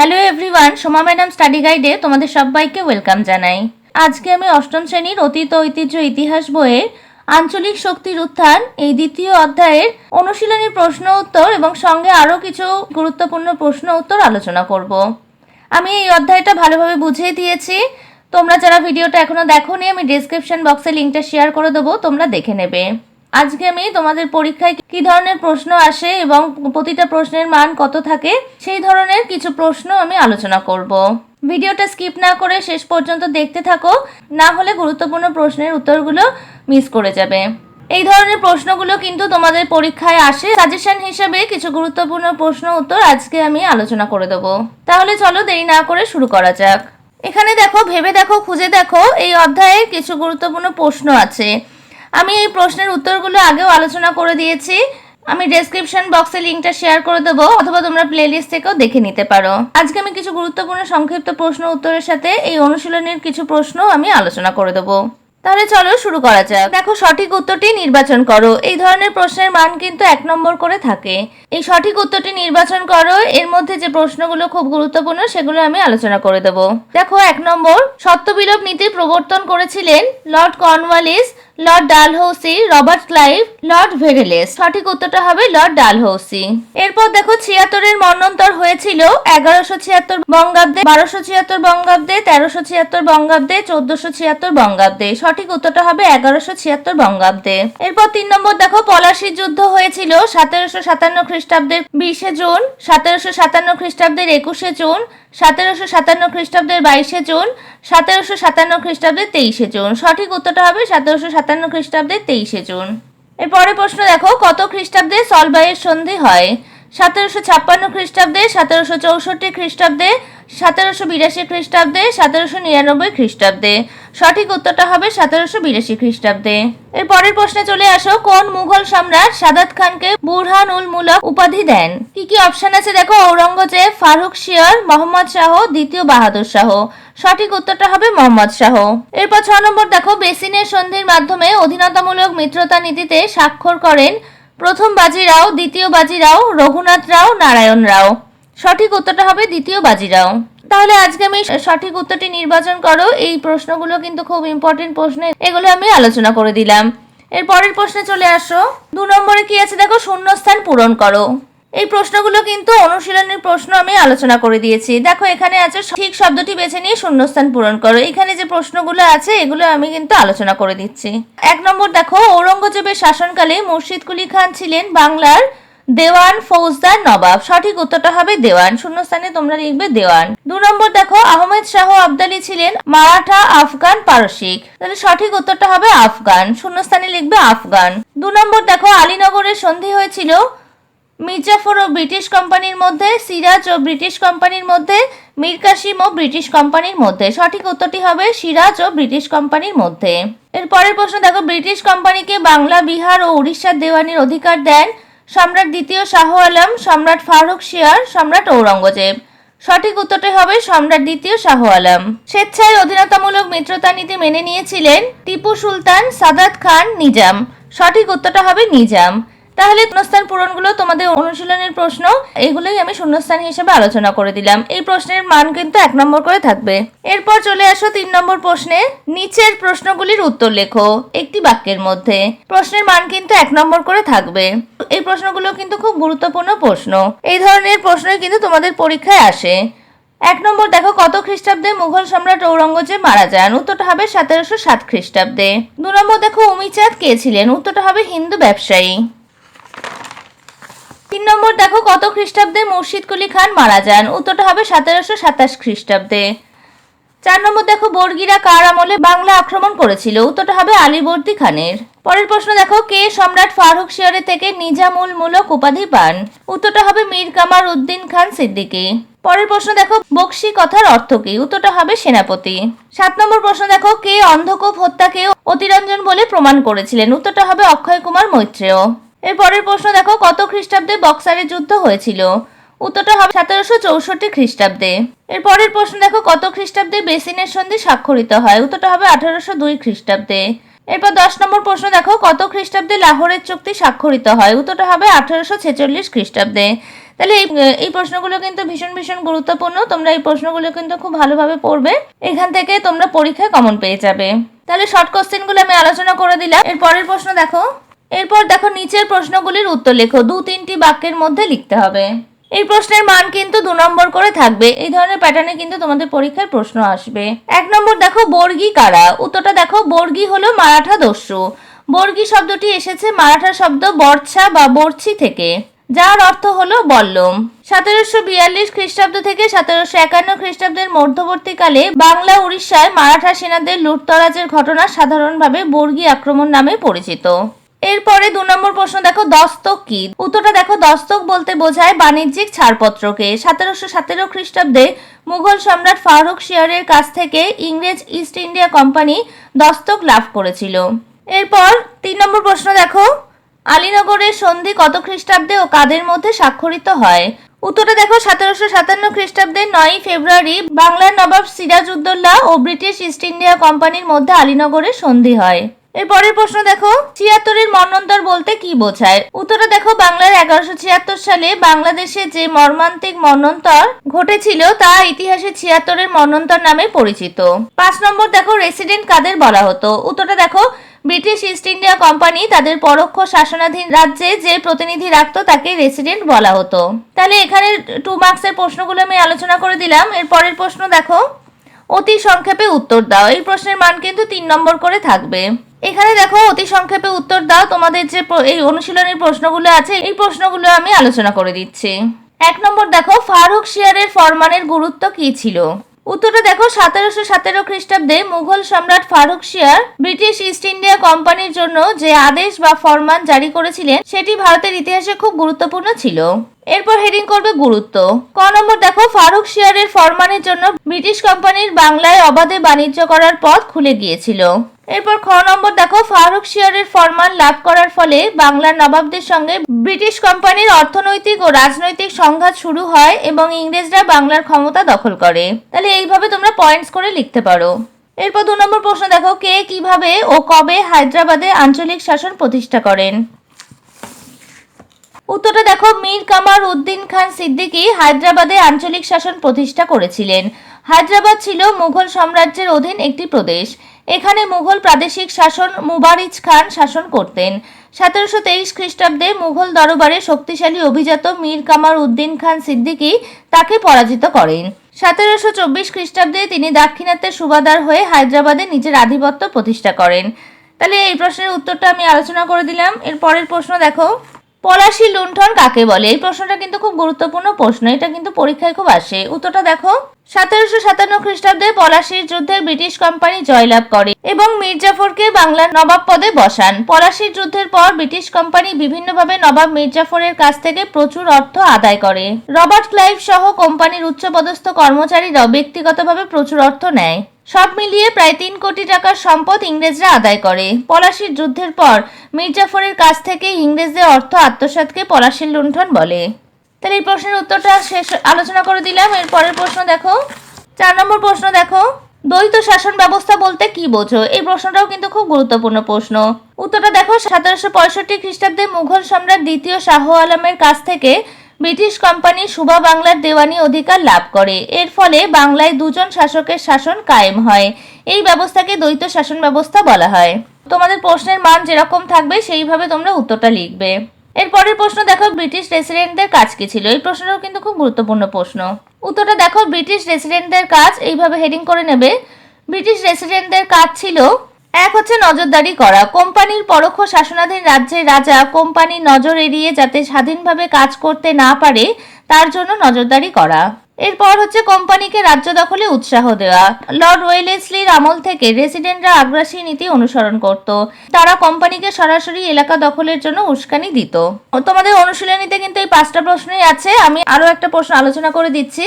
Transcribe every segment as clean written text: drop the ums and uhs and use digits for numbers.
Hello everyone, Soma madam study গাইডে তোমাদের সবাইকে ওয়েলকাম জানাই। আজকে আমি অষ্টম শ্রেণীর অতীত ঐতিহ্য ইতিহাস বইয়ের আঞ্চলিক শক্তির উত্থান এই দ্বিতীয় অধ্যায়ের অনুশীলনী প্রশ্ন উত্তর এবং সঙ্গে আরও কিছু গুরুত্বপূর্ণ প্রশ্ন উত্তর আলোচনা করব। আমি এই অধ্যায়টা ভালোভাবে বুঝিয়ে দিয়েছি। তোমরা যারা ভিডিওটা এখনো দেখোনি, আমি ডেসক্রিপশন বক্সে লিঙ্কটা শেয়ার করে দেবো, তোমরা দেখে নেবে। আজকে আমি তোমাদের পরীক্ষায় কি ধরনের প্রশ্ন আসে এবং প্রতিটা প্রশ্নের মান কত থাকে সেই ধরনের কিছু প্রশ্ন আমি আলোচনা করব। ভিডিওটা স্কিপ না করে শেষ পর্যন্ত দেখতে থাকো, না হলে গুরুত্বপূর্ণ প্রশ্নের উত্তরগুলো মিস করে যাবে। এই ধরনের প্রশ্নগুলো কিন্তু তোমাদের পরীক্ষায় আসে। সাজেশন হিসেবে কিছু গুরুত্বপূর্ণ প্রশ্ন উত্তর আজকে আমি আলোচনা করে দেবো। তাহলে চলো দেরি না করে শুরু করা যাক। এখানে দেখো, ভেবে দেখো, খুঁজে দেখো, এই অধ্যায়ে কিছু গুরুত্বপূর্ণ প্রশ্ন আছে। আমি এই প্রশ্নের উত্তরগুলো আগেও আলোচনা করে দিয়েছি। আমি ডেসক্রিপশন বক্সে লিঙ্কটা শেয়ার করে দেবো, অথবা তোমরা প্লেলিস্ট থেকেও দেখে নিতে পারো। আজকে আমি কিছু গুরুত্বপূর্ণ সংক্ষিপ্ত প্রশ্ন উত্তরের সাথে এই অনুশীলনের কিছু প্রশ্ন আমি আলোচনা করে দেবো। তাহলে চলো শুরু করা যাক। দেখো, সঠিক উত্তরটি নির্বাচন করো। এই ধরনের প্রশ্নের মান কিন্তু 1 নম্বর করে থাকে। এই সঠিক উত্তরটি নির্বাচন করো, এর মধ্যে যে প্রশ্নগুলো খুব গুরুত্বপূর্ণ সেগুলো আমি আলোচনা করে দেব। দেখো, 1 নম্বর, সত্যবিলোপ নীতি প্রবর্তন করেছিলেন lord Cornwallis, lord Dalhousie, Robert Clive, lord Verelst. সঠিক উত্তরটা হবে লর্ড ডালহৌসি। এরপর দেখো, 76-এর মন্বন্তর হয়েছিল 1176 বঙ্গাব্দে, 1276 বঙ্গাব্দে, 1376 বঙ্গাব্দে, 1476 বঙ্গাব্দে। সঠিক উত্তরটা হবে 1176 বঙ্গাব্দে। এরপর 3 নম্বর দেখো, পলাশির যুদ্ধ হয়েছিল 1757 খ্রিস্টাব্দের 20 জুন, 1757 খ্রিস্টাব্দের 21 জুন, 1757 খ্রিস্টাব্দের 22 জুন, 1757 খ্রিস্টাব্দের 23 জুন। সঠিক উত্তরটা হবে 1757 খ্রিস্টাব্দের 23 জুন। এরপরে প্রশ্ন দেখো, কত খ্রিস্টাব্দে সলবাইয়ের সন্ধি হয়? 1756 খ্রিস্টাব্দে, 1764 খ্রিস্টাব্দে, 1782 খ্রিস্টাব্দে, 1799 খ্রিস্টাব্দে। সঠিক উত্তরটা হবে 1782 খ্রিস্টাব্দে। এর পরের প্রশ্নে চলে আসো, কোন মুঘল সম্রাট সাদাত খানকে বুরহান উল মুলক উপাধি দেন? কি কি অপশন আছে দেখো, ঔরঙ্গজেব, ফারুক শিয়ার, মোহাম্মদ শাহ, দ্বিতীয় বাহাদুর শাহ। সঠিক উত্তরটা হবে মোহাম্মদ শাহ। এরপর 6 নম্বর দেখো, বেসিনের সন্ধির মাধ্যমে অধীনতামূলক মিত্রতা নীতিতে স্বাক্ষর করেন প্রথম বাজিরাও, দ্বিতীয় বাজিরাও, রঘুনাথ রাও, নারায়ণ রাও। সঠিক উত্তরটা হবে দ্বিতীয় বাজিরাও। তাহলে আজকে আমি সঠিক উত্তরটি নির্বাচন করো, এই প্রশ্নগুলো কিন্তু খুব ইম্পর্টেন্ট প্রশ্ন, এগুলো আমি আলোচনা করে দিলাম। এর পরের প্রশ্নে চলে আসো, 2 নম্বরে কি আছে দেখো, শূন্যস্থান পূরণ করো। এই প্রশ্নগুলো কিন্তু অনুশীলনের প্রশ্ন আমি আলোচনা করে দিয়েছি। দেখো, এখানে আছে ঠিক শব্দটি বেছে নিয়ে শূন্যস্থান পূরণ করো। এখানে যে প্রশ্নগুলো আছে এগুলো আমি কিন্তু আলোচনা করে দিচ্ছি। 1 নম্বর দেখো, ঔরঙ্গজেবের শাসনকালে মুর্শিদ কুলি খান ছিলেন বাংলার দেওয়ান, ফৌজদার, নবাব। সঠিক উত্তরটা হবে দেওয়ান। শূন্যস্থানে তোমরা লিখবে দেওয়ান। 2 নম্বর দেখো, আহমেদ শাহ আবদালি ছিলেন মারাঠা, আফগান, পারসিক। তাহলে সঠিক উত্তরটা হবে আফগান। শূন্যস্থানে লিখবে আফগান। 2 নম্বর দেখো, আলীনগরের সন্ধি হয়েছিল মির্জাফর ও ব্রিটিশ কোম্পানির মধ্যে, সিরাজ ও ব্রিটিশ কোম্পানির মধ্যে, মীর কাসিম ও ব্রিটিশ কোম্পানির মধ্যে। সঠিক উত্তরটি হবে সিরাজ ও ব্রিটিশ কোম্পানির মধ্যে। এর পরের প্রশ্ন দেখো, ব্রিটিশ কোম্পানিকে বাংলা, বিহার ও উড়িষ্যার দেওয়ানির অধিকার দেন সম্রাট দ্বিতীয় শাহ আলম, সম্রাট ফারুক শিয়ার, সম্রাট ঔরঙ্গজেব। সঠিক উত্তরটি হবে সম্রাট দ্বিতীয় শাহ আলম। স্বেচ্ছায় অধীনতামূলক মিত্রতা নীতি মেনে নিয়েছিলেন টিপু সুলতান, সাদাত খান, নিজাম। সঠিক উত্তরটা হবে নিজাম। তাহলে শূন্যস্থান পূরণগুলো তোমাদের অনুশীলনের প্রশ্ন, এগুলোই আমি শূন্যস্থান হিসেবে আলোচনা করে দিলাম। এই প্রশ্নের মান কিন্তু 1 নম্বর করে থাকবে। এরপর চলে আসো 3 নম্বর প্রশ্নে, নিচের প্রশ্নগুলির উত্তর লেখো একটি বাক্যের মধ্যে। প্রশ্নের মান কিন্তু 1 নম্বর করে থাকবে। এই প্রশ্নগুলো কিন্তু খুব গুরুত্বপূর্ণ প্রশ্ন। এই ধরনের প্রশ্নই কিন্তু তোমাদের পরীক্ষায় আসে। 1 নম্বর দেখো, কত খ্রিস্টাব্দে মুঘল সম্রাট ঔরঙ্গজেব মারা যান? উত্তরটা হবে 1707 খ্রিস্টাব্দে। 2 নম্বর দেখো, উমিচাঁদ কে ছিলেন? উত্তরটা হবে হিন্দু ব্যবসায়ী। 3 নম্বর দেখো, কত খ্রিস্টাব্দে মুর্শিদ কুলি খান মারা যান? উত্তরটা হবে 1727 খ্রিস্টাব্দে। 4 নম্বর দেখো, বর্গীরা কার আমলে বাংলা আক্রমণ করেছিল? উত্তরটা হবে আলীবর্দী খানের। পরের প্রশ্ন দেখো, কে সম্রাট ফারুক শিয়ারের থেকে নিজাম উল মুলক উপাধি পান? উত্তরটা হবে মীর কামার উদ্দিন খান সিদ্দিকী। পরের প্রশ্ন দেখো, বক্সি কথার অর্থ কি? উত্তরটা হবে সেনাপতি। 7 নম্বর প্রশ্ন দেখো, কে অন্ধকূপ হত্যাকে অতিরঞ্জন বলে প্রমাণ করেছিলেন? উত্তরটা হবে অক্ষয় কুমার মৈত্রেয়। এর পরের প্রশ্ন দেখো, কত খ্রিস্টাব্দে বক্সারের যুদ্ধ হয়েছিল? উত্তরটা হবে 1764 খ্রিস্টাব্দে। এর পরের প্রশ্ন দেখো, কত খ্রিস্টাব্দে বেসিনের সন্ধি স্বাক্ষরিত হয়? উত্তরটা হবে 1802 খ্রিস্টাব্দে। এরপর 10 নম্বর প্রশ্ন দেখো, কত খ্রিস্টাব্দে লাহোরের চুক্তি স্বাক্ষরিত হয়? উত্তরটা হবে 1846 খ্রিস্টাব্দে। তাহলে এই প্রশ্নগুলো কিন্তু ভীষণ ভীষণ গুরুত্বপূর্ণ। তোমরা এই প্রশ্নগুলো কিন্তু খুব ভালোভাবে পড়বে, এখান থেকে তোমরা পরীক্ষায় কমন পেয়ে যাবে। তাহলে শর্ট কোশ্চেনগুলো আমি আলোচনা করে দিলাম। এর পরের প্রশ্ন দেখো। এরপর দেখো নিচের প্রশ্নগুলির উত্তর লেখো, 2-3টি বাক্যের মধ্যে লিখতে হবে। এই প্রশ্নের মান কিন্তু 2 নম্বর করে থাকবে। এই ধরনের প্যাটার্নে কিন্তু তোমাদের পরীক্ষায় প্রশ্ন আসবে। 1 নম্বর দেখো, বর্গী কারা? উত্তরটা দেখো, বর্গী হলো মারাঠা দস্যু। বর্গী শব্দটি এসেছে মারাঠা শব্দ বর্ছা বা বর্ছি থেকে, যার অর্থ হলো বল্লম। 1742 খ্রিস্টাব্দ থেকে 1751 খ্রিস্টাব্দের মধ্যবর্তীকালে বাংলা উড়িষ্যায় মারাঠা সেনাদের লুটতরাজের ঘটনা সাধারণভাবে বর্গী আক্রমণ নামে পরিচিত। এরপরে 2 নম্বর প্রশ্ন দেখো, দস্তক কি? উত্তরটা দেখো, দস্তক বলতে বোঝায় বাণিজ্যিক ছাড়পত্রকে। 1717 খ্রিস্টাব্দে মুঘল সম্রাট ফারুক শিয়ারের কাছ থেকে ইংরেজ ইস্ট ইন্ডিয়া কোম্পানি দস্তক লাভ করেছিল। এরপর 3 নম্বর প্রশ্ন দেখো, আলীনগরের সন্ধি কত খ্রিস্টাব্দে ও কাদের মধ্যে স্বাক্ষরিত হয়? উত্তরটা দেখো, 1757 খ্রিস্টাব্দের 9 ফেব্রুয়ারি বাংলার নবাব সিরাজউদ্দৌলা ও ব্রিটিশ ইস্ট ইন্ডিয়া কোম্পানির মধ্যে আলীনগরের সন্ধি হয়। এরপরের প্রশ্ন দেখো, 76-এর মন্বন্তর বলতে কি বোঝায়? উত্তরটা দেখো, বাংলার 1176 সালে বাংলাদেশে যে মর্মান্তিক মন্বন্তর ঘটেছিল তা ইতিহাসে 76-এর মন্বন্তর নামে পরিচিত। 5 নম্বর দেখো, রেসিডেন্ট কাদের বলা হতো? উত্তরটা দেখো, ব্রিটিশ ইস্ট ইন্ডিয়া কোম্পানি তাদের পরোক্ষ শাসনাধীন রাজ্যে যে প্রতিনিধি রাখতো তাকে রেসিডেন্ট বলা হতো। তাহলে এখানে 2 মার্কসের প্রশ্নগুলো আমি আলোচনা করে দিলাম। এর পরের প্রশ্ন দেখো, অতি সংক্ষেপে উত্তর দাও। এই প্রশ্নের মান কিন্তু 3 নম্বর করে থাকবে। এখানে দেখো, অতি সংক্ষেপে উত্তর দাও, তোমাদের যে এই অনুশীলনের প্রশ্নগুলো আছে এই প্রশ্নগুলো আমি আলোচনা করে দিচ্ছি। 1 নম্বর দেখো, ফারুক শিয়ারের ফরমানের গুরুত্ব কি ছিল? উত্তরটা দেখো, 1717 খ্রিস্টাব্দে মুঘল সম্রাট ফারুক শিয়ার ব্রিটিশ ইস্ট ইন্ডিয়া কোম্পানির জন্য যে আদেশ বা ফরমান জারি করেছিলেন সেটি ভারতের ইতিহাসে খুব গুরুত্বপূর্ণ ছিল। এরপর হেডিং করবে গুরুত্ব। ক নম্বর দেখো, ফারুক শিয়ারের ফরমানের জন্য ব্রিটিশ কোম্পানির বাংলায় অবাধে বাণিজ্য করার পথ খুলে গিয়েছিল। এরপর খ নম্বর দেখো, ফারুক শিয়ারের ফরমান লাভ করার ফলে বাংলার নবাবদের সঙ্গে ব্রিটিশ কোম্পানির অর্থনৈতিক ও রাজনৈতিক সংঘাত শুরু হয় এবং ইংরেজরা বাংলার ক্ষমতা দখল করে। তাহলে এইভাবে তোমরা পয়েন্টস করে লিখতে পারো। এরপর 2 নম্বর প্রশ্ন দেখো, কে কিভাবে ও কবে হায়দ্রাবাদে আঞ্চলিক শাসন প্রতিষ্ঠা করেন? উত্তরটা দেখো, মীর কামার উদ্দিন খান সিদ্দিকী হায়দ্রাবাদে আঞ্চলিক শাসন প্রতিষ্ঠা করেছিলেন। হায়দ্রাবাদ ছিল মুঘল সাম্রাজ্যের অধীন একটি প্রদেশ। এখানে মুঘল প্রাদেশিক শাসন মুবারিজ খান শাসন করতেন। 1723 খ্রিস্টাব্দে মুঘল দরবারে শক্তিশালী অভিজাত মীর কামার উদ্দিন খান সিদ্দিকী তাকে পরাজিত করেন। 1724 খ্রিস্টাব্দে তিনি দাক্ষিণাত্যের সুবাদার হয়ে হায়দ্রাবাদে নিজের আধিপত্য প্রতিষ্ঠা করেন। তাহলে এই প্রশ্নের উত্তরটা আমি আলোচনা করে দিলাম। এর পরের প্রশ্ন দেখো, পলাশী লুণ্ঠন কাকে বলে? এই প্রশ্নটা কিন্তু খুব গুরুত্বপূর্ণ প্রশ্ন, এটা কিন্তু পরীক্ষায় খুব আসে। উত্তরটা দেখো, 1757 খ্রিস্টাব্দে পলাশীর যুদ্ধে ব্রিটিশ কোম্পানি জয়লাভ করে এবং মীর জাফরকে বাংলার নবাব পদে বসান। পলাশীর যুদ্ধের পর ব্রিটিশ কোম্পানি বিভিন্নভাবে নবাব মীর জাফরের কাছ থেকে প্রচুর অর্থ আদায় করে। রবার্ট ক্লাইভ সহ কোম্পানির উচ্চপদস্থ কর্মচারীরাও ব্যক্তিগতভাবে প্রচুর অর্থ নেয়। সব মিলিয়ে প্রায় 3 কোটি টাকার সম্পদ ইংরেজরা আদায় করে। পলাশীর যুদ্ধের পর মীর জাফরের কাছ থেকে ইংরেজদের অর্থ আত্মসাৎকে পলাশীর লুণ্ঠন বলে। তাহলে এই প্রশ্নের উত্তরটা শেষ আলোচনা করে দিলাম। এর পরের প্রশ্ন দেখো, 4 নম্বর প্রশ্ন দেখো, দ্বৈত শাসন ব্যবস্থা বলতে কি বোঝো? এই প্রশ্নটাও কিন্তু খুব গুরুত্বপূর্ণ প্রশ্ন। উত্তরটা দেখো, 1765 খ্রিস্টাব্দে মুঘল সম্রাট দ্বিতীয় শাহ আলমের কাছ থেকে ব্রিটিশ কোম্পানি সুবা বাংলার দেওয়ানি অধিকার লাভ করে। এর ফলে বাংলায় 2 জন শাসকের শাসন কায়েম হয়। এই ব্যবস্থাকে দ্বৈত শাসন ব্যবস্থা বলা হয়। তোমাদের প্রশ্নের মান যেরকম থাকবে সেইভাবে তোমরা উত্তরটা লিখবে। এর পরের প্রশ্ন দেখো, ব্রিটিশ রেসিডেন্টদের কাজ কি ছিল? এই প্রশ্নটাও কিন্তু খুব গুরুত্বপূর্ণ প্রশ্ন। উত্তরটা দেখো, ব্রিটিশ রেসিডেন্টদের কাজ এইভাবে হেডিং করে নেবে। ব্রিটিশ রেসিডেন্টদের কাজ ছিল, 1 হচ্ছে নজরদারি করা। কোম্পানির পরোক্ষ শাসনাধীন রাজ্যের রাজা কোম্পানির নজর এড়িয়ে যাতে স্বাধীনভাবে কাজ করতে না পারে তার জন্য নজরদারি করা। এরপর হচ্ছে কোম্পানিকে রাজ্য দখলে উৎসাহ দেওয়া। লর্ড ওয়েলেসলির আমল থেকে রেসিডেন্টরা আগ্রাসী নীতি অনুসরণ করত। তারা কোম্পানিকে সরাসরি এলাকা দখলের জন্য উস্কানি দিত। তোমাদের অনুশীলনীতে কিন্তু এই 5টা প্রশ্নই আছে। আমি আরো একটা প্রশ্ন আলোচনা করে দিচ্ছি।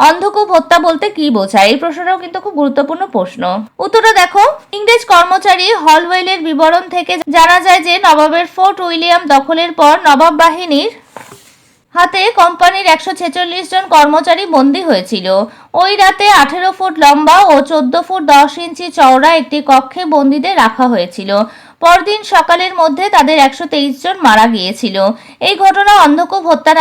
অন্ধকূপ হত্যা বলতে কি বোঝায়? এই প্রশ্নটাও কিন্তু খুব গুরুত্বপূর্ণ প্রশ্ন। উত্তরটা দেখো, ইংরেজ কর্মচারী হলওয়েলের বিবরণ থেকে জানা যায় যে নবাবের ফোর্ট উইলিয়াম দখলের পর নবাব বাহিনীর হাতে কোম্পানির 146 জন কর্মচারী বন্দী হয়েছিল। ওই রাতে 18 ফুট লম্বা ও 14 ফুট 10 ইঞ্চি চওড়া একটি কক্ষে বন্দীদের রাখা হয়েছিল। পরদিন সকালের মধ্যে তাদের 123 জন মারা গিয়েছিল। এই ঘটনা অন্ধকূপ হত্যা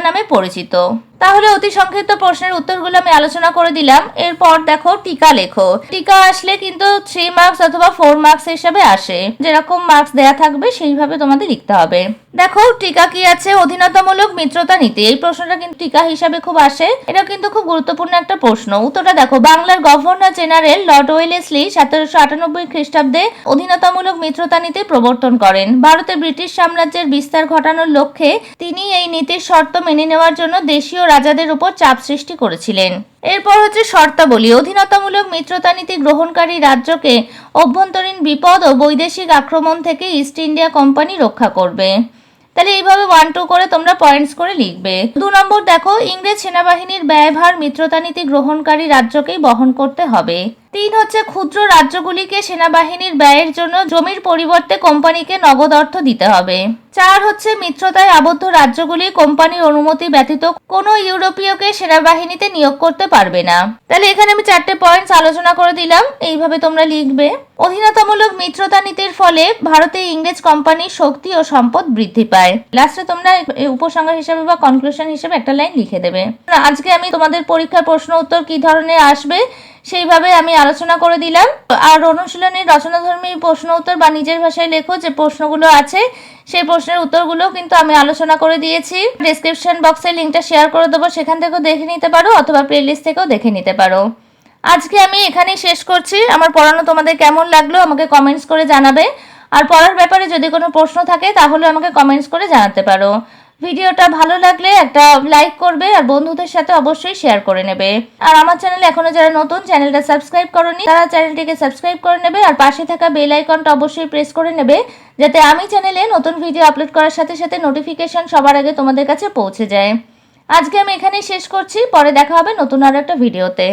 নামে পরিচিত। তাহলে অতি সংক্ষিপ্ত প্রশ্নের উত্তরগুলো আমি আলোচনা করে দিলাম। এরপর দেখো টিকা লেখো। টিকা আসলে কিন্তু 3 মার্কস অথবা 4 মার্কস হিসাবে আসে, যেরকম মার্কস দেয়া থাকবে সেইভাবে তোমাদের লিখতে হবে। দেখো টিকা কি আছে, অধীনতামূলক মিত্রতা নীতি। এই প্রশ্নটা কিন্তু টিকা হিসাবে খুব আসে, এটা কিন্তু খুব গুরুত্বপূর্ণ একটা প্রশ্ন। উত্তরটা দেখো, বাংলার গভর্নর জেনারেল লর্ড ওয়েলেসলি 1798 খ্রিস্টাব্দে অধীনতামূলক মিত্রতা নীতি প্রবর্তন করেন। ভারতে ব্রিটিশ সাম্রাজ্যের বিস্তার ঘটানোর লক্ষ্যে তিনি এই নীতির শর্ত মেনে নেওয়ার জন্য দেশীয় রাজাদের উপর চাপ সৃষ্টি করেছিলেন। এরপর হচ্ছে শর্তাবলী। অধীনতামূলক মিত্রতা নীতি গ্রহণকারী রাজ্যকে অভ্যন্তরীণ বিপদ ও বৈদেশিক আক্রমণ থেকে ইস্ট ইন্ডিয়া কোম্পানি রক্ষা করবে। তাহলে এইভাবে 1-2 করে তোমরা পয়েন্টস করে লিখবে। 2 নম্বর দেখো, ইংরেজ সেনাবাহিনীর ব্যয়ভার মিত্রতা নীতি গ্রহণকারী রাজ্যকেই বহন করতে হবে। 3 হচ্ছে, ক্ষুদ্র রাজ্যগুলিকে সেনাবাহিনীর ব্যয়ের জন্য জমির পরিবর্তে কোম্পানিকে নগদ অর্থ দিতে হবে। 4 হচ্ছে, মিত্রতায় আবদ্ধ রাজ্যগুলি কোম্পানির অনুমতি ব্যতীত কোনো ইউরোপীয়কে সেনাবাহিনীতে নিয়োগ করতে পারবে না। তাহলে এখানে আমি 4টে পয়েন্টস আলোচনা করে দিলাম, এইভাবে তোমরা লিখবে। অধীনতামূলক মিত্রতা নীতির ফলে ভারতে ইংরেজ কোম্পানির শক্তি ও সম্পদ বৃদ্ধি পায়। লাস্টে তোমরা উপসংহার হিসেবে বা কনক্লুশন হিসেবে একটা লাইন লিখে দেবে। আজকে আমি তোমাদের পরীক্ষার প্রশ্ন উত্তর কি ধরনের আসবে সেইভাবে আমি আলোচনা করে দিলাম। আর অনুশীলনের রচনাধর্মী প্রশ্ন উত্তর বা নিজের ভাষায় লেখো যে প্রশ্নগুলো আছে, সেই প্রশ্নের উত্তরগুলো কিন্তু আমি আলোচনা করে দিয়েছি। ডেসক্রিপশন বক্সে লিঙ্কটা শেয়ার করে দেবো, সেখান থেকেও দেখে নিতে পারো অথবা প্লেলিস্ট থেকেও দেখে নিতে পারো। আজকে আমি এখানেই শেষ করছি। আমার পড়ানো তোমাদের কেমন লাগলো আমাকে কমেন্টস করে জানাবে। আর পড়ার ব্যাপারে যদি কোনো প্রশ্ন থাকে তাহলে আমাকে কমেন্টস করে জানাতে পারো। ভিডিওটা ভালো লাগলে একটা লাইক করবে আর বন্ধুদের সাথে অবশ্যই শেয়ার করে নেবে। আর আমার চ্যানেলে এখনো যারা নতুন, চ্যানেলটা সাবস্ক্রাইব করোনি তারা চ্যানেলটিকে সাবস্ক্রাইব করে নেবে আর পাশে থাকা বেল আইকনটা অবশ্যই প্রেস করে নেবে, যাতে আমি চ্যানেলে নতুন ভিডিও আপলোড করার সাথে সাথে নোটিফিকেশন সবার আগে তোমাদের কাছে পৌঁছে যায়। আজকে আমি এখানেই শেষ করছি, পরে দেখা হবে নতুন আরো একটা ভিডিওতে।